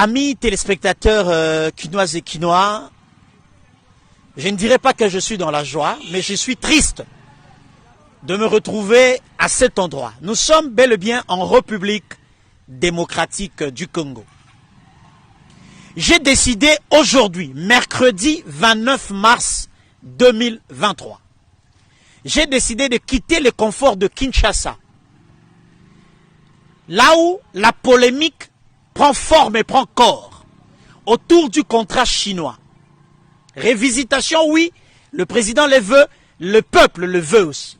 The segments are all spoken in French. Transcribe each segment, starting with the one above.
Amis téléspectateurs quinoises et quinois, je ne dirais pas que je suis dans la joie, mais je suis triste de me retrouver à cet endroit. Nous sommes bel et bien en République démocratique du Congo. J'ai décidé aujourd'hui, mercredi 29 mars 2023, j'ai décidé de quitter le confort de Kinshasa, là où la polémique prend forme et prend corps autour du contrat chinois. Révisitation, oui, le président le veut, le peuple le veut aussi.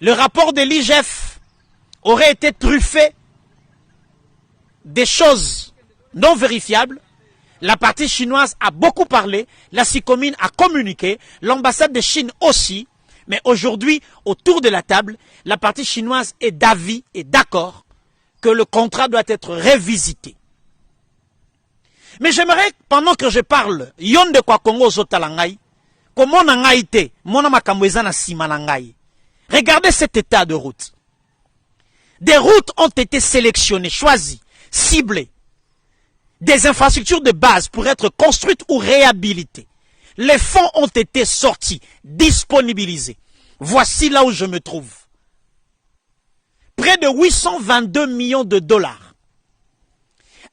Le rapport de l'IGF aurait été truffé des choses non vérifiables. La partie chinoise a beaucoup parlé, la SICOMIN a communiqué, l'ambassade de Chine aussi. Mais aujourd'hui, autour de la table, la partie chinoise est d'avis et d'accord que le contrat doit être révisité. Mais j'aimerais, pendant que je parle, yonde kwa Congo zotalangai, comment nangaite, mona makamweza na sima nangai. Regardez cet état de route. Des routes ont été sélectionnées, choisies, ciblées. Des infrastructures de base pour être construites ou réhabilitées. Les fonds ont été sortis, disponibilisés. Voici là où je me trouve. Près de 822 millions de dollars.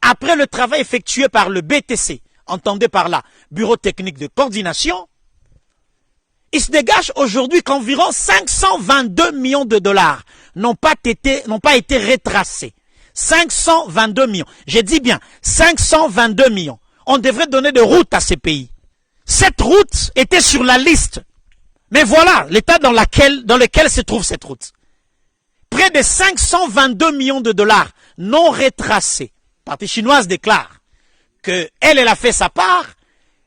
Après le travail effectué par le BTC, entendez par là, Bureau technique de coordination, il se dégage aujourd'hui qu'environ 522 millions de dollars n'ont pas été retracés. 522 millions. J'ai dit bien, 522 millions. On devrait donner des routes à ces pays. Cette route était sur la liste. Mais voilà l'état dans lequel se trouve cette route. Près de 522 millions de dollars non retracés. La partie chinoise déclare qu'elle a fait sa part,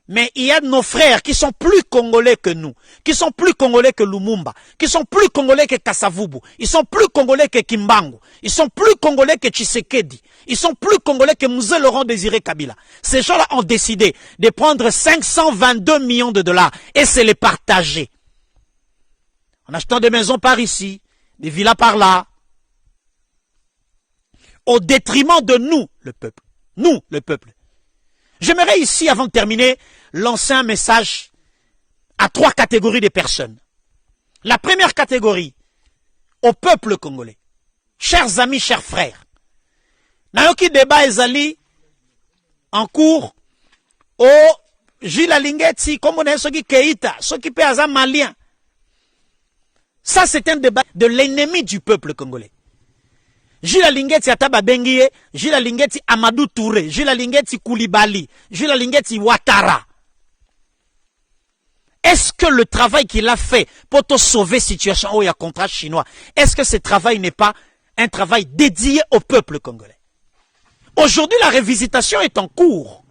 mais il y a nos frères qui sont plus congolais que nous, qui sont plus congolais que Lumumba, qui sont plus congolais que Kassavubu, ils sont plus congolais que Kimbangu, ils sont plus congolais que Tshisekedi, ils sont plus congolais que Mouzé Laurent Désiré Kabila. Ces gens-là ont décidé de prendre 522 millions de dollars et se les partager. En achetant des maisons par ici, des villas par là, au détriment de nous, le peuple. Nous, le peuple. J'aimerais ici, avant de terminer, lancer un message à 3 catégories de personnes. La première catégorie, au peuple congolais. Chers amis, chers frères. Nayoki débat ezali en cours au Gilles Alingeti, comme on est ceux qui Keïta, ceux qui paient à malien. Ça, c'est un débat de l'ennemi du peuple congolais. Gilles Alingeti Ataba Bengie, Gilles Alingeti Amadou Touré, Gilles Alingeti Koulibaly, Gilles Alingeti Ouattara. Est-ce que le travail qu'il a fait pour te sauver situation où il y a contrat chinois, est-ce que ce travail n'est pas un travail dédié au peuple congolais? Aujourd'hui, la révisitation est en cours.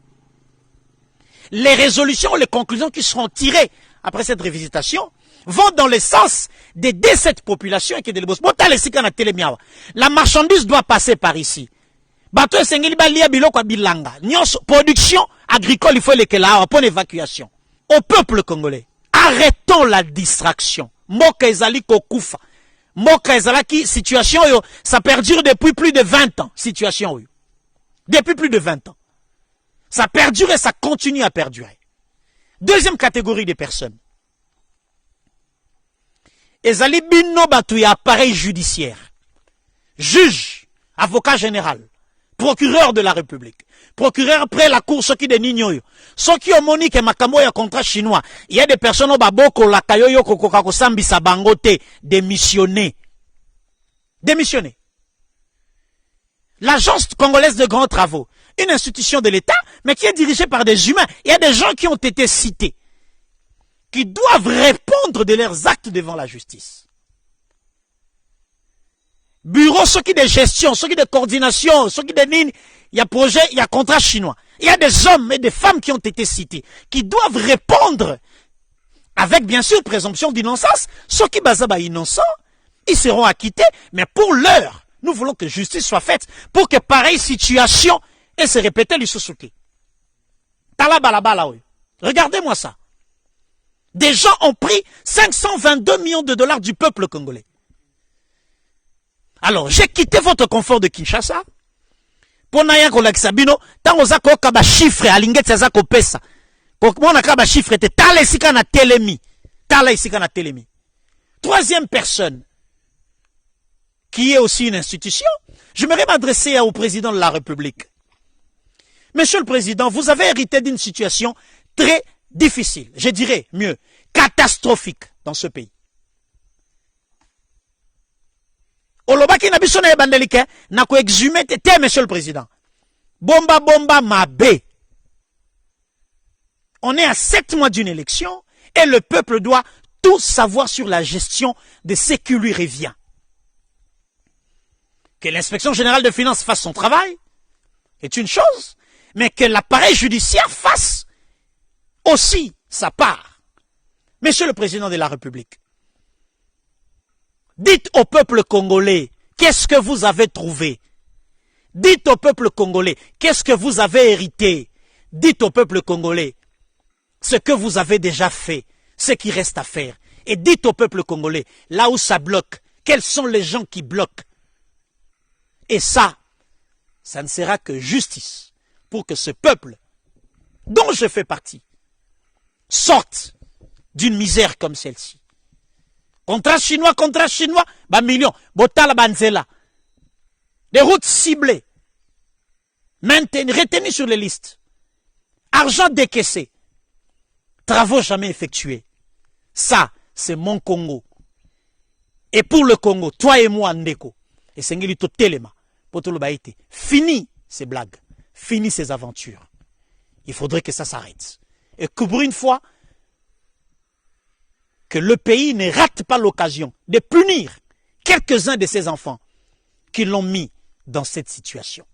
Les résolutions, les conclusions qui seront tirées après cette révisitation vont dans le sens d'aider cette population et qui est de l'ébos. La marchandise doit passer par ici. Production agricole, il faut les là pour l'évacuation. Au peuple congolais, arrêtons la distraction. Moka ezali kokufa. Moka ezalaki situation ça perdure depuis plus de 20 ans. Situation depuis plus de 20 ans. Ça perdure et ça continue à perdurer. Deuxième catégorie de personnes. Ezali bino batu ya appareil judiciaire. Juge, avocat général, procureur de la République, procureur près la cour, ceux qui de Nignoyo, ceux qui ont monique makambo ya contrat chinois. Il y a des personnes au baboko la kayoyo kokoko sambisa bangote démissionner. Démissionner. L'agence congolaise de grands travaux, une institution de l'État, mais qui est dirigée par des humains. Il y a des gens qui ont été cités, qui doivent répondre de leurs actes devant la justice. Bureau, ceux qui de gestion, ceux qui de coordination, ceux qui de mine, il y a projet, il y a contrat chinois. Il y a des hommes et des femmes qui ont été cités, qui doivent répondre avec bien sûr présomption d'innocence. Ceux qui basent innocents, ils seront acquittés, mais pour l'heure, nous voulons que justice soit faite pour que pareille situation et se répéter l'Issoussouki. Regardez-moi ça. Des gens ont pris 522 millions de dollars du peuple congolais. Alors, j'ai quitté votre confort de Kinshasa pona ya kolakisa bino tango za koyoka ba chiffre alingeti aza kopesa komona ka ba chiffre te tala esika na telemi. Troisième personne qui est aussi une institution, j'aimerais m'adresser au président de la République. Monsieur le Président, vous avez hérité d'une situation très difficile, je dirais mieux, catastrophique dans ce pays. Olobaki na biso na ebandelike na ko exhumer te Monsieur le Président. Bomba mabe. On est à 7 mois d'une élection et le peuple doit tout savoir sur la gestion de ce qui lui revient. Que l'inspection générale de finances fasse son travail est une chose, mais que l'appareil judiciaire fasse aussi sa part. Monsieur le Président de la République, dites au peuple congolais, qu'est-ce que vous avez trouvé? Dites au peuple congolais, qu'est-ce que vous avez hérité? Dites au peuple congolais, ce que vous avez déjà fait, ce qui reste à faire. Et dites au peuple congolais, là où ça bloque, quels sont les gens qui bloquent? Et ça ne sera que justice pour que ce peuple, dont je fais partie, sorte d'une misère comme celle-ci. Contrat chinois, bah millions, botala banzela. Des routes ciblées, retenues sur les listes, argent décaissé, travaux jamais effectués. Ça, c'est mon Congo. Et pour le Congo, toi et moi, Ndeko, et Sengeli to Telema, Potolo Baïté, fini ces blagues, fini ces aventures. Il faudrait que ça s'arrête. Et que pour une fois, que le pays ne rate pas l'occasion de punir quelques-uns de ses enfants qui l'ont mis dans cette situation.